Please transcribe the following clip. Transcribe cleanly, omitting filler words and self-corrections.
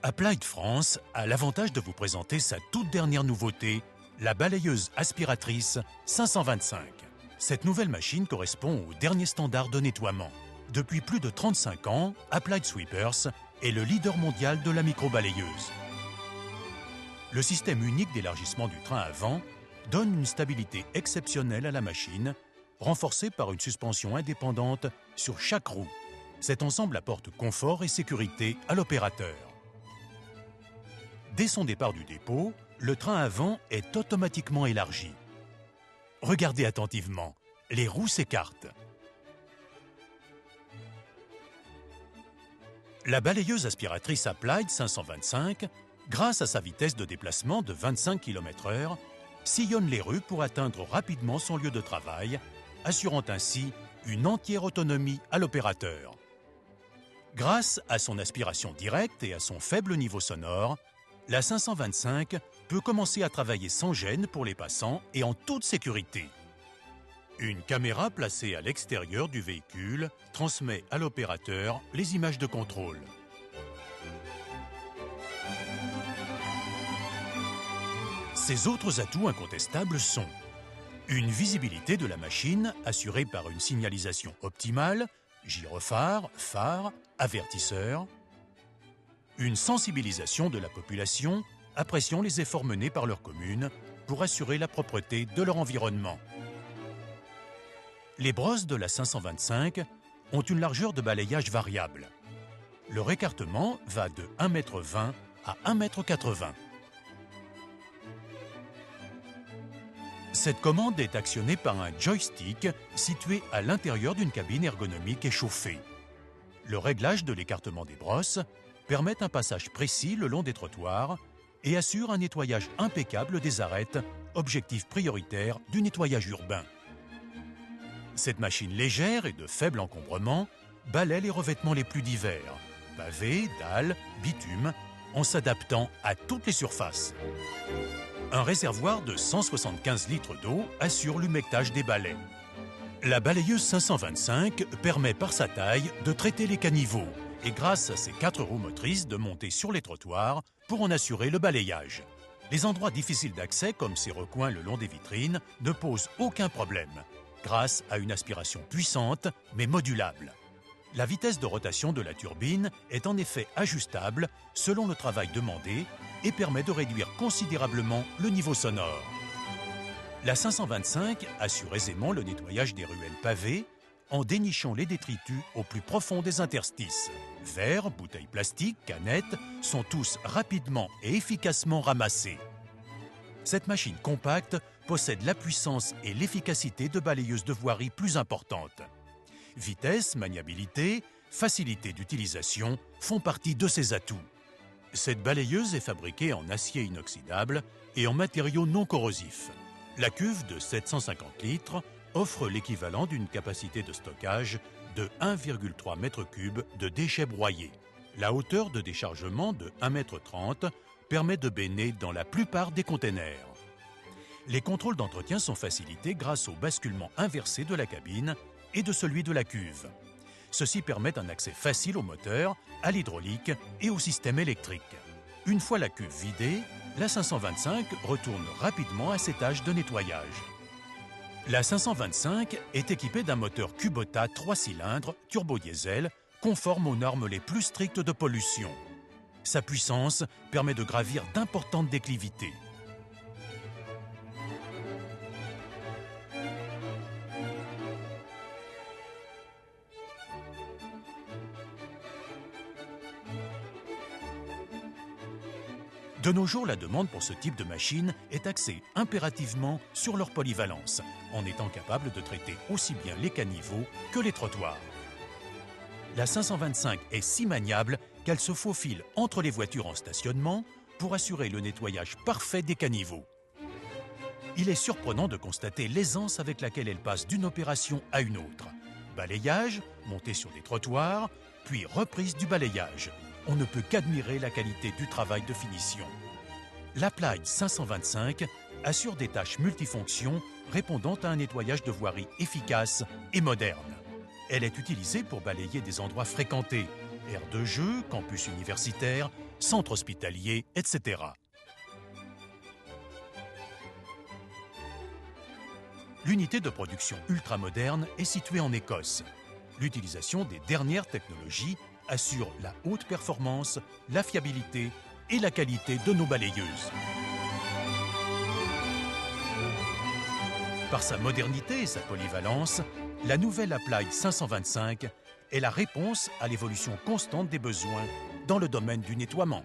Applied France a l'avantage de vous présenter sa toute dernière nouveauté, la balayeuse aspiratrice 525. Cette nouvelle machine correspond au dernier standard de nettoiement. Depuis plus de 35 ans, Applied Sweepers est le leader mondial de la micro-balayeuse. Le système unique d'élargissement du train avant donne une stabilité exceptionnelle à la machine, renforcée par une suspension indépendante sur chaque roue. Cet ensemble apporte confort et sécurité à l'opérateur. Dès son départ du dépôt, le train avant est automatiquement élargi. Regardez attentivement, les roues s'écartent. La balayeuse aspiratrice Applied 525, grâce à sa vitesse de déplacement de 25 km/h, sillonne les rues pour atteindre rapidement son lieu de travail, assurant ainsi une entière autonomie à l'opérateur. Grâce à son aspiration directe et à son faible niveau sonore, la 525 peut commencer à travailler sans gêne pour les passants et en toute sécurité. Une caméra placée à l'extérieur du véhicule transmet à l'opérateur les images de contrôle. Ses autres atouts incontestables sont une visibilité de la machine assurée par une signalisation optimale, gyrophare, phare, avertisseur, une sensibilisation de la population appréciant les efforts menés par leur commune pour assurer la propreté de leur environnement. Les brosses de la 525 ont une largeur de balayage variable. Leur écartement va de 1,20 m à 1,80 m. Cette commande est actionnée par un joystick situé à l'intérieur d'une cabine ergonomique et chauffée. Le réglage de l'écartement des brosses permet un passage précis le long des trottoirs et assure un nettoyage impeccable des arêtes, objectif prioritaire du nettoyage urbain. Cette machine légère et de faible encombrement balaie les revêtements les plus divers, pavés, dalles, bitume, en s'adaptant à toutes les surfaces. Un réservoir de 175 litres d'eau assure l'humectage des balais. La balayeuse 525 permet par sa taille de traiter les caniveaux et grâce à ses 4 roues motrices de monter sur les trottoirs pour en assurer le balayage. Les endroits difficiles d'accès comme ces recoins le long des vitrines ne posent aucun problème grâce à une aspiration puissante mais modulable. La vitesse de rotation de la turbine est en effet ajustable selon le travail demandé et permet de réduire considérablement le niveau sonore. La 525 assure aisément le nettoyage des ruelles pavées en dénichant les détritus au plus profond des interstices. Verres, bouteilles plastiques, canettes sont tous rapidement et efficacement ramassés. Cette machine compacte possède la puissance et l'efficacité de balayeuses de voirie plus importantes. Vitesse, maniabilité, facilité d'utilisation font partie de ses atouts. Cette balayeuse est fabriquée en acier inoxydable et en matériaux non corrosifs. La cuve de 750 litres offre l'équivalent d'une capacité de stockage de 1,3 m3 de déchets broyés. La hauteur de déchargement de 1,30 m permet de baigner dans la plupart des containers. Les contrôles d'entretien sont facilités grâce au basculement inversé de la cabine et de celui de la cuve. Ceci permet un accès facile au moteur, à l'hydraulique et au système électrique. Une fois la cuve vidée, la 525 retourne rapidement à ses tâches de nettoyage. La 525 est équipée d'un moteur Kubota 3 cylindres turbo-diesel conforme aux normes les plus strictes de pollution. Sa puissance permet de gravir d'importantes déclivités. De nos jours, la demande pour ce type de machine est axée impérativement sur leur polyvalence, en étant capable de traiter aussi bien les caniveaux que les trottoirs. La 525 est si maniable qu'elle se faufile entre les voitures en stationnement pour assurer le nettoyage parfait des caniveaux. Il est surprenant de constater l'aisance avec laquelle elle passe d'une opération à une autre. Balayage, montée sur des trottoirs, puis reprise du balayage. On ne peut qu'admirer la qualité du travail de finition. L'Applied 525 assure des tâches multifonctions répondant à un nettoyage de voirie efficace et moderne. Elle est utilisée pour balayer des endroits fréquentés, aires de jeux, campus universitaires, centres hospitaliers, etc. L'unité de production ultramoderne est située en Écosse. L'utilisation des dernières technologies assure la haute performance, la fiabilité et la qualité de nos balayeuses. Par sa modernité et sa polyvalence, la nouvelle Applied 525 est la réponse à l'évolution constante des besoins dans le domaine du nettoiement.